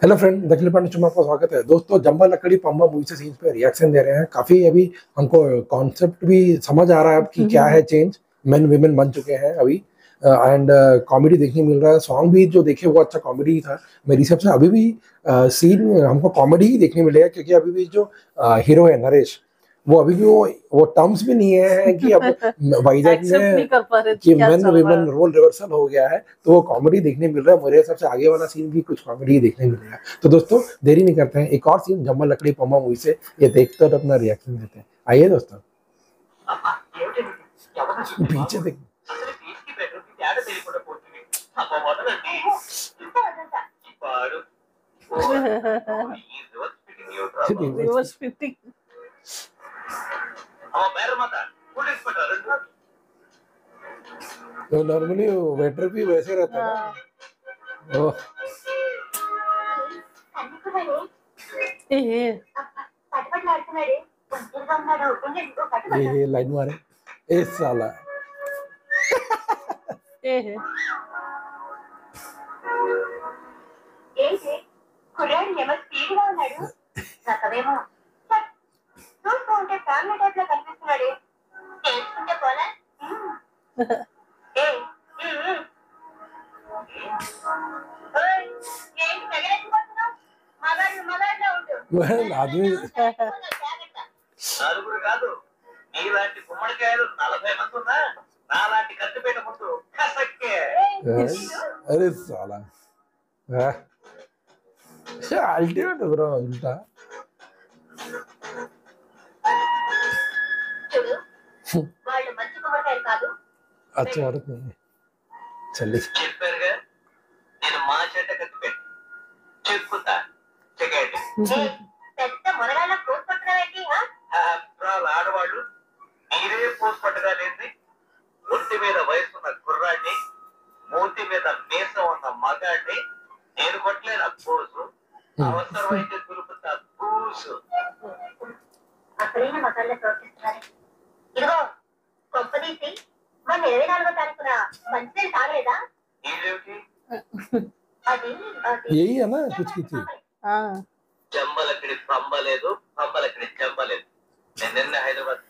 Hello friend, दखिल पांडे में आपका स्वागत है। दोस्तों, जंबा लकड़ी पंबा मूवी से सीन्स पे रिएक्शन दे रहे हैं। काफी अभी हमको कॉन्सेप्ट भी समझ आ रहा है अब कि क्या है चेंज। मेन विमेन बन चुके हैं अभी एंड कॉमेडी देखने मिल रहा है। सॉन्ग भी जो देखे वो अच्छा कॉमेडी था मेरे हिसाब से। अभी भी सीन हमको कॉमेडी ही देखने मिलेगा क्योंकि अभी भी जो हीरो है नरेश, वो अभी भी वो टर्म्स भी नहीं है कि अब वाइजैक में कि मेन विमेन रोल रिवर्सल हो गया है, तो वो कॉमेडी देखने मिल रहा है। मेरे हिसाब से आगे वाला सीन भी कुछ कॉमेडी देखने मिलेगा। तो दोस्तों, देरी नहीं करते हैं, एक और सीन जम्मा लकड़ी पम्मा मूवी से ये देखते और अपना रिएक्शन देते हैं। आइए दोस्तों, पीछे देख रिवर्स फिटिंग तो नॉर्मली वेटर भी वैसे रहता है ना। ओह ये लाइन मारे ए साला కుర్రాడు ఏమో స్పీడ్ గా ఉన్నాడు. నాకవేమో చూస్తుంటే ఫ్యామిలీ టైప్ లో కనిపిస్తున్నాడు. తెలుసుకుంటే పోలా ఏంటి తగలేకపోతున్నావు? మగాడు మగాడులో ఉండు. आदमी నలుగురు కాదు, నీలాంటి గుమ్మడికాయలు 40 మంది ఉన్నా నాలాంటి కత్తిపేట ముందు కసక్కే. अरे साला अल्टीमेट ब्रो उल्टा। చూడు, వాళ్ళు మంచి గుమ్మడికాయలు కాదు. अच्छा औरत नहीं चलिए చెప్పారుగా, నేను మా చెట్ట కత్తిపేట చెప్పుతా చెకేటి. పెద్ద మునగాళ్ళ పోసి పట్టుకున్నావేంటి? ఆడవాళ్ళు మీరే పోసి పట్టగాలేంది. ఒంటి మీద వయసున్న కుర్రాడిని, మూతి మీద మీసం ఉన్న మగాడిని నేను కొట్టలేను పోసు. అవసరమైతే దురుకుతా పూసు. అసలైన మగాళ్ళ ప్రవర్తిస్తున్నారు. ఇదిగో కొంపదీసి మన 24వ తారీఖున మంచినీళ్ళు తాగలేదా? నీళ్ళేమిటి? అది यही है ना कुछ की थी। చెంబలక్కడి పంబలేదు, పంబలక్కడి చెంబలేదు. నేను నిన్న హైదరాబాద్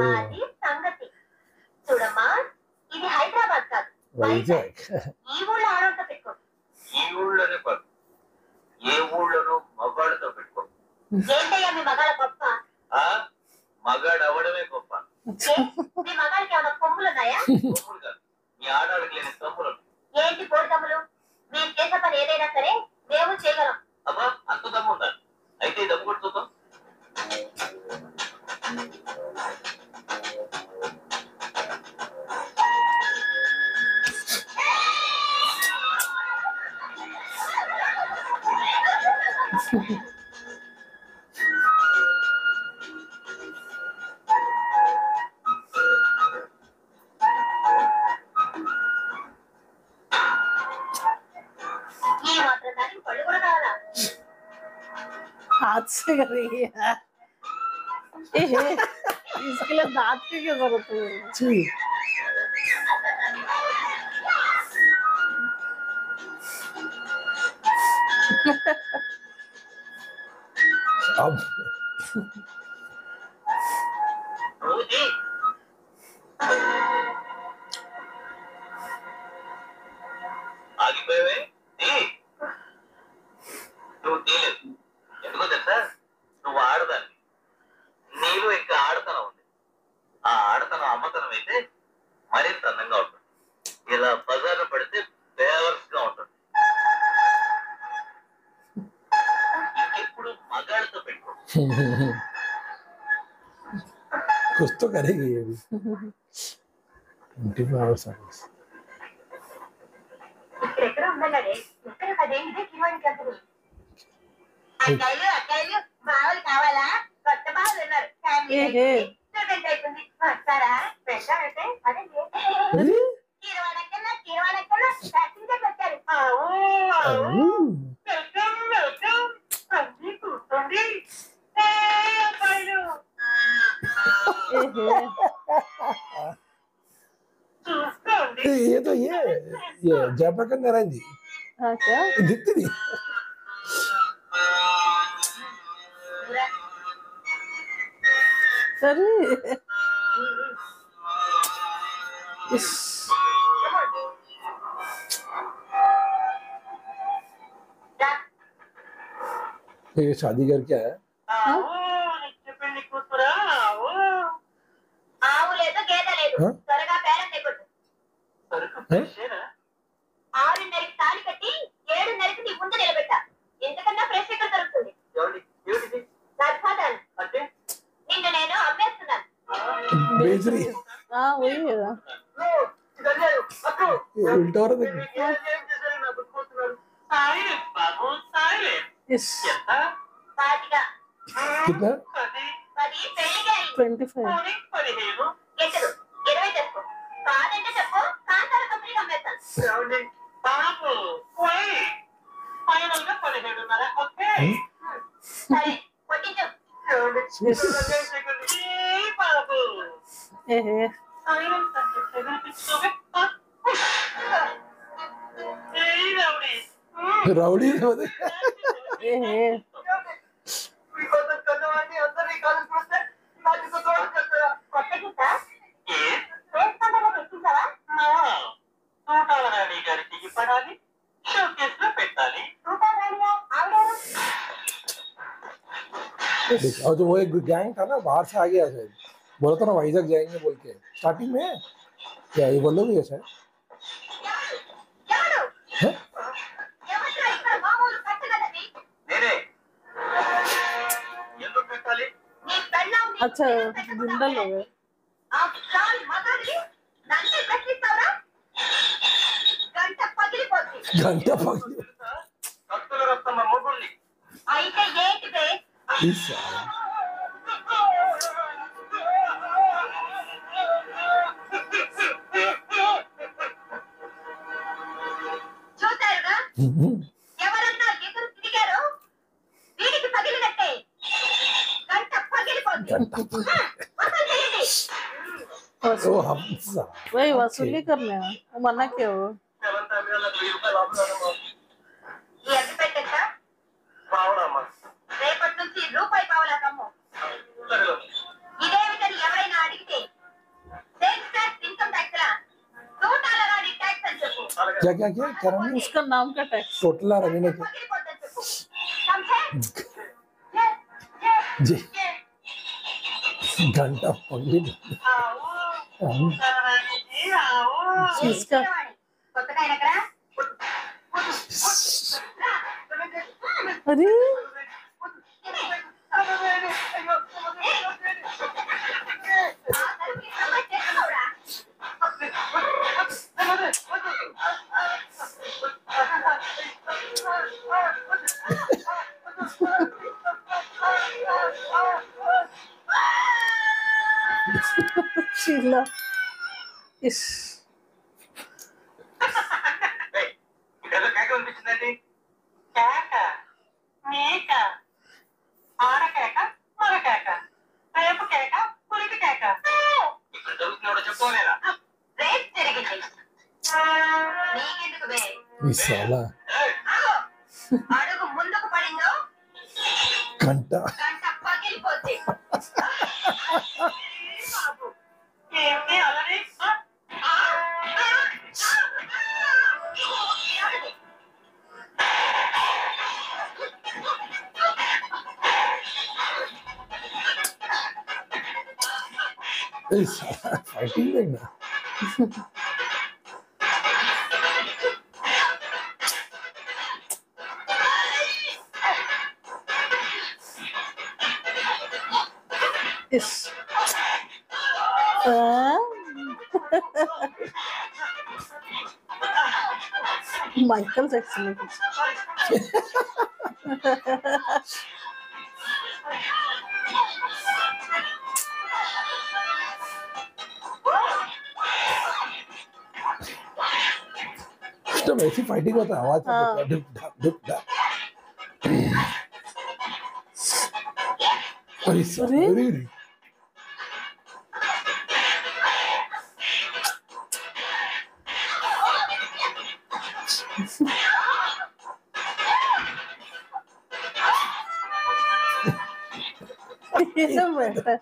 అది సంగతి. చూడమ్మా, ఇది హైదరాబాద్ కాదు, వైజాగ్. ఈ ఊళ్ళో ఆడవాళ్ళతో పెట్టుకో. ఈ ఊళ్ళోనే పడు, ఏ ఊళ్ళోనూ మగాడితో పెట్టుకో. ఏంటయ్యా మీ మగాళ్ళ గొప్ప? మగాడు అవడమే గొప్ప. మీ మగాళ్ళకి ఏమైనా కొమ్ములు ఉన్నాయా? కొమ్ములు కాదు, మీ ఆడవాళ్ళకి లేని తమ్ములు. ఏంటి కోడికమ్ములు? మీరు చేసే పని ఏదైనా సరే మేము చేయగలం. అబ్బా, అంత దమ్ము ఉందా? అయితే ఈ దమ్ము కూడా చూద్దాం. ఈ మాత్రం దానికి పళ్ళు కూడా కావాలా? हाथ से करेगी यार। इसके लिए दांत की क्या जरूरत है? छी अब రోజీ ఆగిపోయావే? నువ్వు తీయలేదు. ఎందుకో తెలుసా? నువ్వు ఆడదాన్ని, నీలో ఇంకా ఆడతనం ఉంది. ఆ ఆడతనం అమ్మతనం అయితే మరింత అందంగా ఉంటుంది. ఇలా బజార్లో పడితే ఫేవర్స్ గా ఉంటుంది. ఇంకెప్పుడు మగాడితో పెట్టుకో. कुछ तो करेगी ये भी। 24 hours service। ఇక్కడెక్కడ ఉండగానే ఎక్కడ పదేళ్ళదే కిలోనికి వెళ్తుంది. అక్కాయిలు బావలు కావాలా? కొత్త బావలు ఉన్నారు. స్టూడెంట్ అయిపోయింది. వస్తారా? పెట్టారంటే అదే కీరవాడకన్నా ప్యాసింజర్లు వచ్చారు. కూర్చోండి. ये तो ये जयप्रकाश नारायण जी हाँ क्या? दिखती नहीं। अरे इस ये शादी घर क्या है? పెళ్లి కూతురా ఆవు లేదు గేద లేదు Huh? త్వరగా పేరం తెగొట్టు ఆరున్నరకి తాళి కట్టి 7:30కి నీ ముందు నిలబెట్టా ఎందుకన్నా ఫ్రెష్ ఎక్కడ దొరుకుతుంది గర్భాధానం అంటే నిన్ను నేను అమ్మేస్తున్నాను बेचरी हाँ वही है ये उल्टा हो रहा है। इस పాతిగా कितना? 10 పెళ్లిగా 25 గెట్టదు 20 తెచ్చుకో కాదంటే చెప్పు కాంతార కంపెనీకి అమ్మేస్తాను సరే కొట్టించు ए है राउडी ए है కొట్టగిస్తా వేసుకుంటావా తెచ్చించావా గారికి ఇవ్వడాలి షోకేస్ లో పెట్టాలి చూడాలిగా ఆవిడేరు और जो वो एक गैंग था ना बाहर से आ गया शायद बोला था ना वाइजैक जाएंगे बोल के स्टार्टिंग में क्या ये बोलो भी ऐसा है ఎవరు हैं? ఎవరు ఇక్కడ మామూలు కట్టగలది నేనే ఎందుకు పెట్టాలి నీ పెళ్ళాం నీ अच्छा गुंडल हो गए ఆ చాల్ మగడి నన్ను ప్రశ్నిస్తావరా గంట పగిలిపోతుంది घंटा पकड़ భక్తుల రక్తమ్మ మొగుల్ని అయితే ఏంటిదే इस చూసారుగా ఎవరన్నా ఎదురు తిరిగారో వీడికి పగిలినట్టే గంట పగిలిపోతుంది వసూలు చేయండి ओ हमसा वही वसूली करने हैं वो मना क्या हो సెవెంత్ టైం లో 1000 రూపాయలు ఆపుతానమ్మా ఈ అగ్గి పెట్టచ్చా రావడమ్మా రేపటి నుంచి రూపాయి పావులా కమ్ము సరే ఇదేమిటని ఎవరైనా అడిగితే సేల్స్ ట్యాక్స్ ఇన్కమ్ ట్యాక్స్ రా టోటల్ రాడి ట్యాక్స్ అని చెప్పు क्या क्या क्या क्या नाम है? उसका नाम का टैक्स टोटला रवीना के పగిలిపోతుందని చెప్పు సమझे जी घंटा पकड़ इसका కొత్తగా అయినకరా अरे शीला इस ఇదేదో కేక అనిపించిందండి కేక మేక ఆడ కేక మగ కేక రేపు కేక పులికి కేక ఇక్కడ జరుగుతున్నాడో చెప్పుకోలేదా రేట్ జరిగింది నీకెందుకు బే ये साला ఆగో. అడుగు ముందుకు పడిందో घंटा గంట పగిలిపోద్ది బాబు ఏంటి అలానే ये साला फाइटिंग देखना इस माइकल जैक्सन है कुछ तो वैसी फाइटिंग होता है आवाज हाँ। होता है डुक ढाक डुक ढाक अरे साला, अरे। अरे अरे। ये सब बैठा है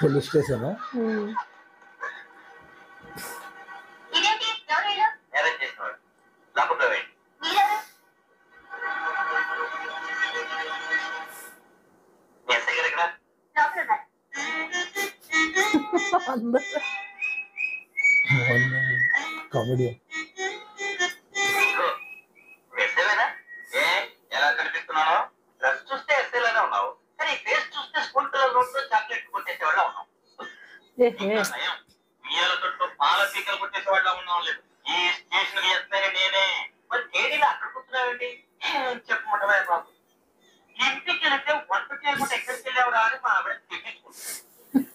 पुलिस स्टेशन है ఇదేంటి ఎవరు వీళ్ళు? అరేంజ్ చేసినవాడు లోపల వేయండి. మీరెవరు? మీ ఎస్ఐ గారు ఎక్కడ? లోపల ఉన్నారు. अंदर कॉमेडी ఇదిగో, నువ్వు ఎస్ఐవేనా? ఏ ఎలా కనిపిస్తున్నానో? డ్రెస్ చూస్తే ఎస్ఐలానే ఉన్నావు, కానీ ఫేస్ చూస్తే స్కూల్ పిల్లల నోట్లో చాక్లెట్ కొట్టేసేవాళ్ళ ఉన్నావు. ये है నయం, బియ్యాల తొట్టు పాల పీకలు కొట్టేసేవాళ్ళ ఉన్నావు లేదు. ఈ స్టేషన్ ఎస్ఐ నేనే. మరి కేడీలో అక్కడ కూర్చున్నావేంటి? చెప్పమంటవా బాబు? ఇంటికి వెళ్తే వంట చేయకుండా ఎక్కడికి వెళ్ళావురా అని మా ఆవిడ తిట్టించుకుంటుంది.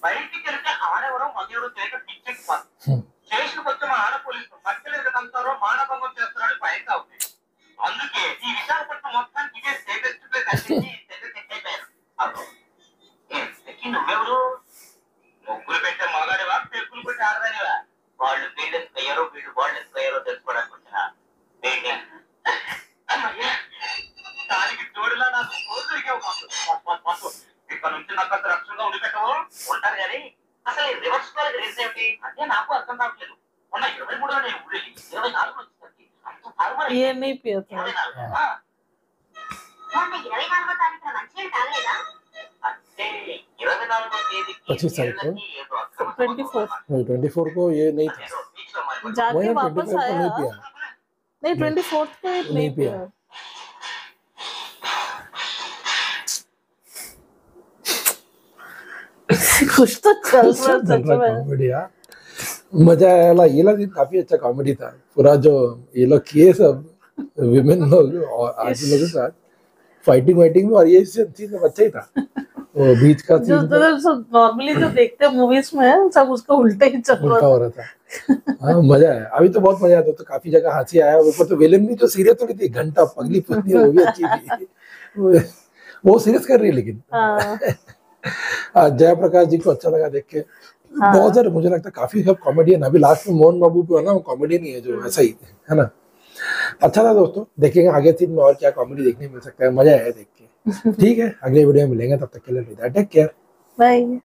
బయటికి వెళ్తే ఆడెవరో మగెవరో తెలియక పిచ్చెక్కిపోతుంది. స్టేషన్కి వచ్చి మా ఆడ పోలీసులు మధ్యలో ఎదుగుతారో మానభంగం చేస్తారని భయం కావుతుంది. అందుకే ఈ విశాఖపట్నం మొత్తానికి ఇదే సేఫెస్ట్ ప్లేస్ అని అయిపోయారు. అప్పుడు నువ్వెవరు? ముగ్గులు పెట్టే మగాడివా, పెక్కులు పెట్టే ఆడదానివా? వాళ్ళు వీళ్ళు ఎంత అయ్యారో వీళ్ళు వాళ్ళు ఎంత అయ్యారో తెలుసుకోవడానికి వచ్చిన దానికి తోడులా నాకు కోరు దొరికావు. ఇక్కడ నుంచి నాకు అంత రక్షణగా ఉండిపెట్టవు ఉంటారు కానీ అసలు ఈ రివర్స్ కాల్ రీజన్ ఏమిటి అంటే నాకు అర్థం కావట్లేదు. మొన్న 23లో నేను ఊళ్ళి 24 వచ్చేసరికి అంత తారుమారు ये नहीं पिया था 24. మొన్న 24వ తారీఖున మంచినీళ్ళు తాగలేదా? అంటే 24వ తేదీకి 25 తారీఖు? ఏదో అక్రమ 24 24 को ये नहीं था ఏదో beach లో మరి जाके वही वापस 24 को आया नहीं पिया नहीं 24th को ये नहीं नहीं पिया। पिया कुछ तो चल रहा है सच में कॉमेडी यार मजा आया ये लोग काफी अच्छा कॉमेडी था पूरा जो ये लोग किए सब विमेन लोग और आज लोगों के साथ फाइटिंग वाइटिंग में और ये चीज में अच्छा ही था वो बीच का जो सीन नॉर्मली जो देखते हैं मूवीज में सब उसका उल्टा ही चल उल्टा रहा हो रहा था हाँ मजा आया अभी तो बहुत मजा आता तो काफी जगह हंसी आया ऊपर तो विलेन भी जो सीरियस थोड़ी थी घंटा पगली पत्नी वो भी अच्छी थी वो सीरियस कर रही है लेकिन हाँ जयप्रकाश जी को अच्छा लगा देख के हाँ। बहुत सारे मुझे लगता है काफी सब कॉमेडियन अभी लास्ट में मोहन बाबू पे है ना वो कॉमेडियन ही है जो ऐसा ही है ना अच्छा था दोस्तों देखेंगे आगे सीन में और क्या कॉमेडी देखने मिल सकता है मजा आया देख के ठीक है अगले वीडियो में मिलेंगे तब तक के लिए टेक केयर बाय